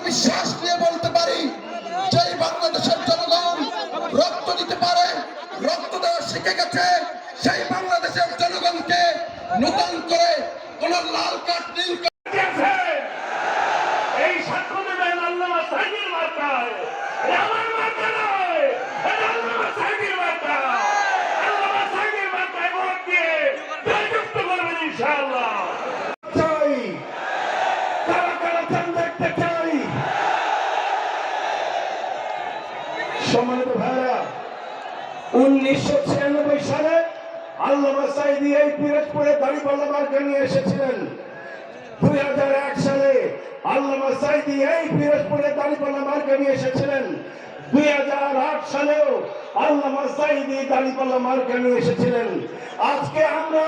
আত্মবিশ্বাস নিয়ে বলতে পারি, যেই বাংলাদেশের জনগণ রক্ত দিতে পারে, রক্ত দেওয়া শিখে গেছে, সেই বাংলাদেশের জনগণকে নতুন করে কোন লাল কার্ড নীল এই সাক্ষ্য দেবেন আল্লামা সাইদির মার্কায়, আমার মার্কা নয়, আল্লামা সাইদির মার্কা। আল্লামা সাইদির মার্কায় ভোট দিয়ে জয়যুক্ত করবেন ইনশাআল্লাহ। চাই কারা কারা চান দেখতে চাই। সম্মানিত ভাইরা, 1996 সালে আল্লামা সাইদি এই পিরোজপুরে দাঁড়িপাল্লা মার্কা নিয়ে এসেছিলেন। 2001 সালে আল্লামা সাইদি এই পিরোজপুরে দাঁড়িপাল্লা মার্কা নিয়ে এসেছিলেন। 2008 সালেও আল্লামা সাইদি দাঁড়িপাল্লা মার্কা নিয়ে এসেছিলেন। আজকে আমরা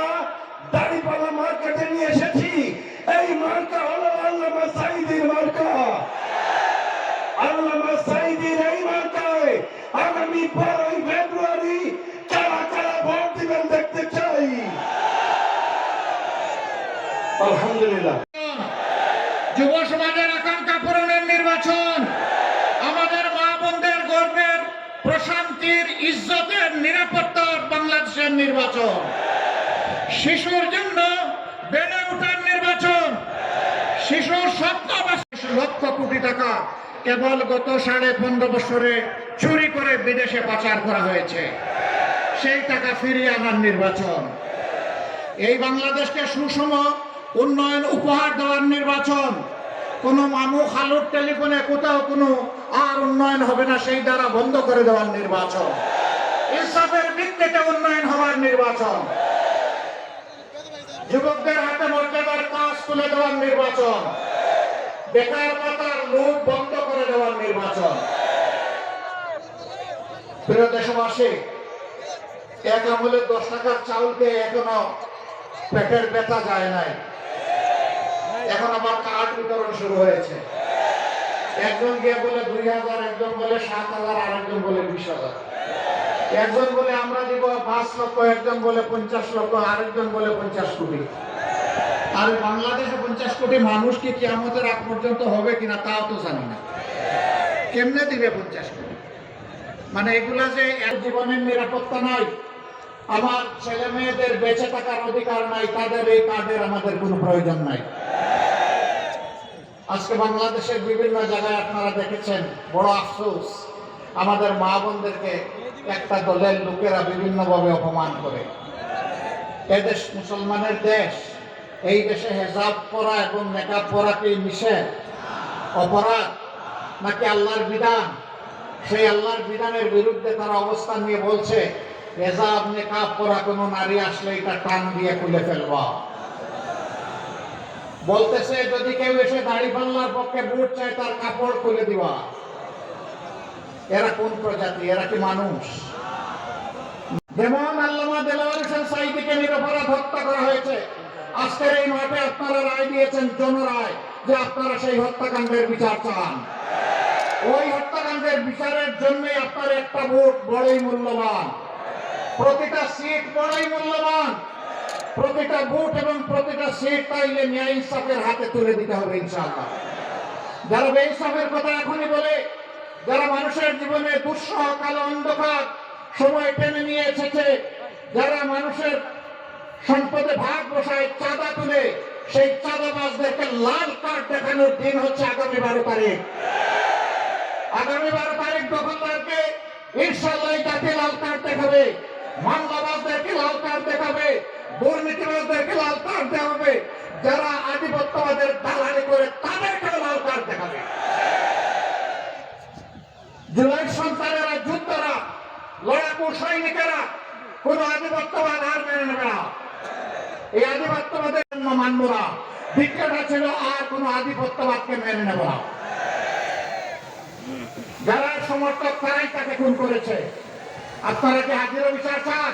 দাঁড়িপাল্লা মার্কাতে নিয়ে এসেছি। এই মার্কা হলো আল্লামা সাইদির মার্কা। আল্লামা সাইদির এই মার্কায় আগামী 12 ফেব্রুয়ারি কারা কারা ভোট দিবেন দেখতে চাই। আলহামদুলিল্লাহ। যুব সমাজের আকাঙ্ক্ষা পূরণের নির্বাচন, আমাদের মা বোনদের গর্বের, প্রশান্তির, ইজ্জতের, নিরাপত্তার বাংলাদেশের নির্বাচন, শিশুর জন্য বেড়ে ওঠার নির্বাচন, শিশুর স্বপ্ন লক্ষ কোটি টাকা কেবল গত 15.5 বছরে চুরি করে বিদেশে পাচার করা হয়েছে, সেই টাকা ফিরিয়ে আনার নির্বাচন, এই বাংলাদেশকে সুষম উন্নয়ন উপহার দেওয়ার নির্বাচন, কোন মামু খালুর টেলিফোনে কোথাও কোনো আর উন্নয়ন হবে না সেই দ্বারা বন্ধ করে দেওয়ার নির্বাচন, ইনসাফের ভিত্তিতে উন্নয়ন হওয়ার নির্বাচন, যুবকদের হাতে মর্যাদার কাজ তুলে দেওয়ার নির্বাচন, বেকার ভাতার লুট বন্ধ করে দেওয়ার নির্বাচন। প্রিয় দেশবাসী, এক আমলে 10 টাকার চাউলকে এখনো পেটের ব্যথা যায় নাই, এখন আবার কার্ড বিতরণ শুরু হয়েছে। একজন গিয়ে বলে 2000, একজন বলে 7000, আরেকজন বলে 20,000, একজন বলে আমরা দিব 5 লক্ষ, একজন বলে 50 লক্ষ, আরেকজন বলে 50 কোটি। আর বাংলাদেশে 50 কোটি মানুষ কি কিয়ামতের আগ পর্যন্ত হবে কিনা তাও তো জানি না। কেমনে দিবে 50 কোটি? মানে এগুলা যে এর জীবনের নিরাপত্তা নাই, আমার ছেলে মেয়েদের বেঁচে থাকার অধিকার নাই, তাদের এই কার্ডের আমাদের কোনো প্রয়োজন নাই। আজকে বাংলাদেশের বিভিন্ন জায়গায় আপনারা দেখেছেন, বড় আফসোস, আমাদের মা বোনদেরকে একটা দলের লোকেরা বিভিন্নভাবে অপমান করে। এদেশ মুসলমানের দেশ, এই দেশে হেজাব পরা এবং মেকআপ পরা কি নিষেধ, অপরাধ নাকি আল্লাহর বিধান? সেই আল্লাহর বিধানের বিরুদ্ধে তারা অবস্থান নিয়ে বলছে হেজাব মেকআপ পরা কোনো নারী আসলে এটা টান দিয়ে খুলে ফেলবা। বলতেছে যদি কেউ এসে দাড়িপাল্লার পক্ষে ভোট চায় তার কাপড় খুলে দিবা। এরা কোন প্রজাতি? এরা কি মানুষ? যেমন আল্লামা দেলোয়ার হোসেন সাঈদীকে নিরপরাধ হত্যা করা হয়েছে, আজকের এই মাঠে আপনারা রায় দিয়েছেন, জনরায়, যে আপনারা সেই হত্যাকাণ্ডের বিচার চান। ওই হত্যাকাণ্ডের বিচারের জন্যই আপনার একটা ভোট বড়ই মূল্যবান, প্রতিটা সিট বড়ই মূল্যবান, প্রতিটা ভোট এবং প্রতিটা সিট পাইলে ন্যায় ইনসাফের হাতে তুলে দিতে হবে ইনশাআল্লাহ। যারা বেইনসাফের কথা এখনই বলে, যারা মানুষের জীবনে দুঃসহ কালো অন্ধকার সময় টেনে নিয়ে এসেছে, যারা মানুষের সম্পদে ভাগ বসায়, চাঁদা তুলে, সেই চাঁদাবাজদেরকে লাল কার্ড দেখানোর দিন হচ্ছে আগামী 12 তারিখ। আগামী 12 তারিখ দখলদারকে ইনশাআল্লাহ জাতি লাল কার্ড দেখাবে, মামলাবাজদেরকে লাল কার্ড দেখাবে, দুর্নীতিবাজদেরকে লাল কার্ড দেখাবে, যারা আধিপত্যবাদের দালালি করে তাদেরকে লাল কার্ড দেখাবে। জুলাই সন্তানেরা, যুদ্ধরা, লড়াকু সৈনিকেরা কোন আধিপত্যবাদ আর মেনে নেবে না। এই আধিপত্যবাদের মানব না, ভিক্ষাটা ছিল আর কোন আধিপত্যবাদকে মেনে নেব না। যারা সমর্থক তারাই তাকে খুন করেছে। আপনারা কি হাজিরা বিচার চান?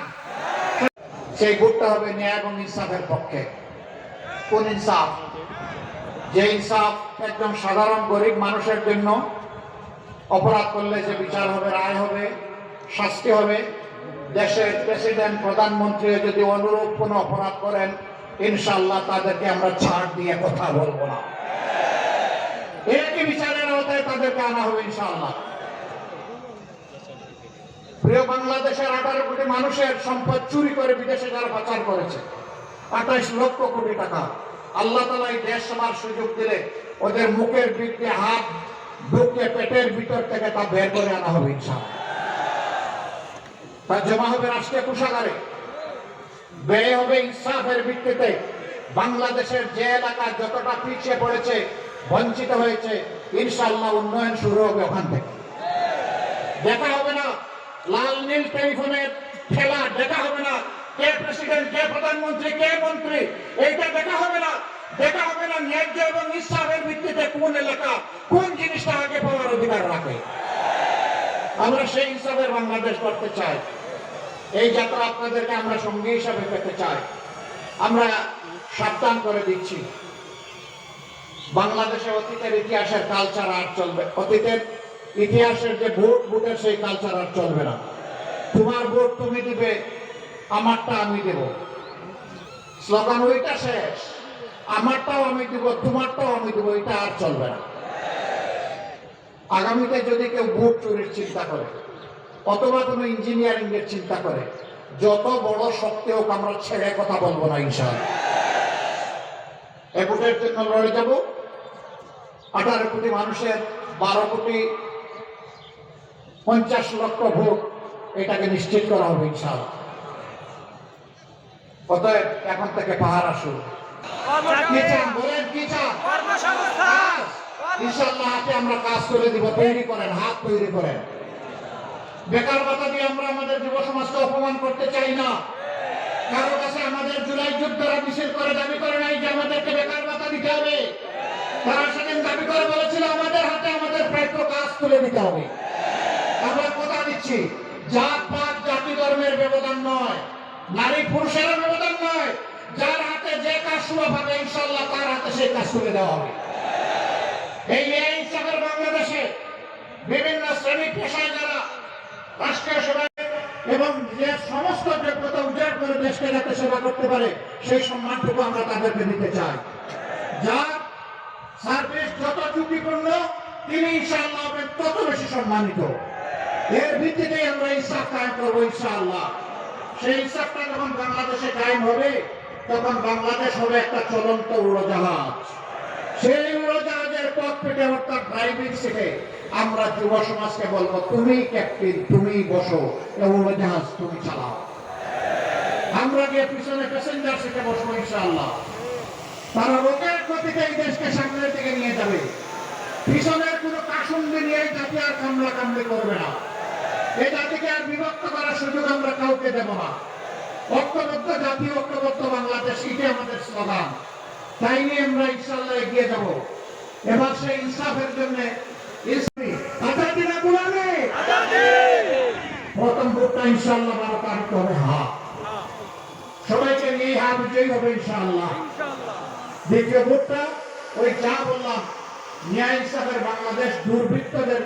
সেই ভোটটা হবে ন্যায় এবং ইনসাফের পক্ষে। কোন ইনসাফ? যে ইনসাফ একদম সাধারণ গরিব মানুষের জন্য, অপরাধ করলে যে বিচার হবে, রায় হবে, শাস্তি হবে। দেশের প্রেসিডেন্ট, প্রধানমন্ত্রী যদি অনুরূপ কোনো অপরাধ করেন, ইনশাআল্লাহ তাদেরকে আমরা ছাড় দিয়ে কথা বলবো না। একই বিচারের তাদেরকে আনা হবে ইনশাআল্লাহ। প্রিয় বাংলাদেশের 18 কোটি মানুষের সম্পদ চুরি করে বিদেশে যারা পাচার করেছে 28 লক্ষ কোটি টাকা, আল্লাহ তাআলা এই দেশ সবার সুযোগ দিলে ওদের মুখের দিকে হাত ঢুকে পেটের ভিতর থেকে তা বের করে আনা হবে ইনশাআল্লাহ। তা জমা হবে রাষ্ট্রীয় কোষাগারে, ব্যয় হবে ইনসাফের ভিত্তিতে। বাংলাদেশের যে এলাকা যতটা পিছিয়ে পড়েছে, বঞ্চিত হয়েছে, ইনশাআল্লাহ উন্নয়ন শুরু হবে ওখান থেকে। দেখা হবে না লাল নীল টেলিফোনের খেলা, দেখা হবে না কে প্রেসিডেন্ট, কে প্রধানমন্ত্রী, কে মন্ত্রী, এইটা দেখা হবে না। দেখা হবে না ন্যায্য এবং ইনসাফের ভিত্তিতে কোন এলাকা কোন জিনিসটা আগে পাওয়ার অধিকার রাখে। আমরা সেই ইনসাফের বাংলাদেশ করতে চাই। এই যাত্রা আপনাদেরকে আমরা সঙ্গী হিসাবে পেতে চাই। আমরা সাবধান করে দিচ্ছি, বাংলাদেশে অতীতের ইতিহাসের কালচার আর চলবে, অতীতের ইতিহাসের যে ভোটের সেই কালচার আর চলবে না। তোমার ভোট তুমি দিবে, আমারটা আমি দেব, স্লোগান ওইটা শেষ। আমারটাও আমি দিব, তোমারটাও আমি দেবো, এটা আর চলবে না। আগামীতে যদি কেউ ভোট চুরির চিন্তা করে অথবা কোনো ইঞ্জিনিয়ারিং এর চিন্তা করে, যত বড় শক্তি হোক আমরা ছেড়ে কথা বলবো না ইনশাআল্লাহ। এই ভোটের জন্য লড়ে যাব। 18 কোটি মানুষের 12 কোটি 50 লক্ষ ভোট, এটাকে নিশ্চিত করা হবে ইনশাআল্লাহ। অতএব এখন থেকে পাহারা শুরু। কি চান বলেন, কি চান? ইনশাআল্লাহ হাতে আমরা কাজ করে দিব। তৈরি করেন, হাত তৈরি করেন। বেকার ভাতা দিয়ে আমরা আমাদের যুব সমাজকে অপমান করতে চাই না। কারো কাছে আমাদের জুলাই যোদ্ধারা মিছিল করে দাবি করে নাই যে আমাদেরকে বেকার ভাতা দিতে হবে। তারা সেদিন দাবি করে বলেছিল আমাদের হাতে আমাদের প্রাপ্য কাজ তুলে দিতে হবে। আমরা কথা দিচ্ছি, জাত পাত জাতি ধর্মের ব্যবধান নয়, নারী পুরুষের ব্যবধান নয়, যার হাতে যে কাজ শুরু হবে ইনশাআল্লাহ তার হাতে সেই কাজ তুলে দেওয়া হবে। এই ইনসাফের বাংলাদেশে বিভিন্ন শ্রেণী পেশায় যারা রাষ্ট্রীয় সেবা এবং যে সমস্ত যোগ্যতা উজাড় করে দেশকে যাতে সেবা করতে পারে সেই সম্মানটুকু আমরা তাদেরকে দিতে চাই। যার সার্ভিস যত ঝুঁকিপূর্ণ তিনি ইনশাআল্লাহ হবেন তত বেশি সম্মানিত। এর ভিত্তিতেই আমরা ইনসাফ কায়েম করবো ইনশাআল্লাহ। সেই ইনসাফটা যখন বাংলাদেশে কায়েম হবে তখন বাংলাদেশ হবে একটা চলন্ত উড়োজাহাজ। সেই উড়োজাহাজের ককপিটে অর্থাৎ ড্রাইভিং সিটে আমরা যুব সমাজকে বলবো, তুমি ক্যাপ্টেন, তুমি বসো, উড়োজাহাজ তুমি চালাও। আমরা গিয়ে পিছনে প্যাসেঞ্জার সিটে বসবো ইনশাআল্লাহ। তারা রকেট গতিতে এই দেশকে সামনের দিকে নিয়ে যাবে। পিছনের কোনো কাসুন্দি নিয়ে জাতি আর কামলা কামলি করবে না। এই জাতিকে আর বিভক্ত করার সুযোগ আমরা কাউকে দেব না। ঐক্যবদ্ধ জাতি, ঐক্যবদ্ধ বাংলাদেশ, এটাই আমাদের স্লোগান। তাই নিয়ে আমরা ইনশাআল্লাহ এগিয়ে যাব। এবার সেই ইনসাফের জন্য আজাদি না গোলামি, প্রথম ভোটটা ইনশাআল্লাহ 12 তারিখ হবে। হ্যাঁ, সবাইকে নিয়ে হ্যাঁ বিজয়ী হবে ইনশাআল্লাহ। দ্বিতীয় ভোটটা ওই যা বললাম, ন্যায় ইনসাফের বাংলাদেশ, দুর্বৃত্তদের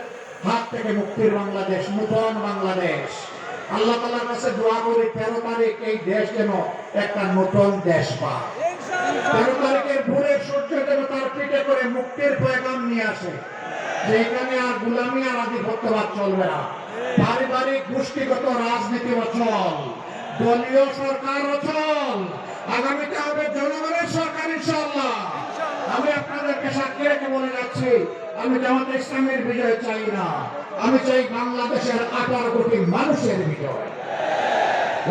হাত থেকে মুক্তির বাংলাদেশ, নূতন বাংলাদেশ। আল্লাহ তাআলার কাছে দোয়া করি 13 তারিখ এই দেশ যেন একটা নতুন দেশ পায়। 13 তারিখের ভোরের সূর্য যেন তার পিঠে করে মুক্তির পয়গাম নিয়ে আসে। যেখানে আর গোলামি আর আধিপত্যবাদ চলবে না। পারিবারিক গোষ্ঠীগত রাজনীতি অচল, দলীয় সরকার অচল। আগামীতে হবে জনগণের সরকার ইনশাআল্লাহ। আমি আপনাদেরকে সাক্ষী রেখে বলে যাচ্ছি, আমি জামাতে ইসলামের বিজয় চাই না, আমি চাই বাংলাদেশের 18 কোটি মানুষের বিজয়।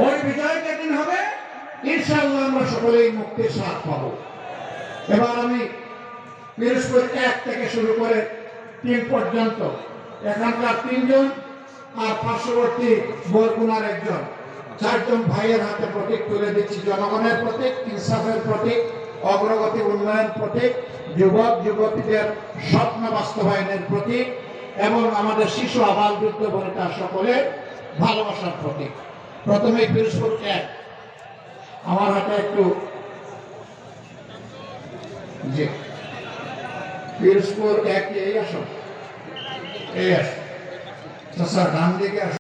ওই বিজয় যেদিন হবে ইনশাআল্লাহ আমরা সকলেই মুক্তির স্বাদ পাবো। এবার আমি পিরোজপুর 1 থেকে শুরু করে 3 পর্যন্ত এখানকার 3 জন আর পার্শ্ববর্তী বরগুনার 1 জন, 4 জন ভাইয়ের হাতে প্রতীক তুলে দিচ্ছি। জনগণের প্রতীক, ইনসাফের প্রতীক, অগ্রগতি উন্নয়ন প্রতীক, যুবক যুবতীদের স্বপ্ন বাস্তবায়নের প্রতীক এবং আমাদের শিশু আবাল বৃদ্ধ বনিতা সকলের ভালোবাসার প্রতীক। প্রথমেই পিরোজপুর 1, আমার হাতে একটু জি পিরোজপুর 1 এই আসো, এই আসো, ডান দিকে আসো।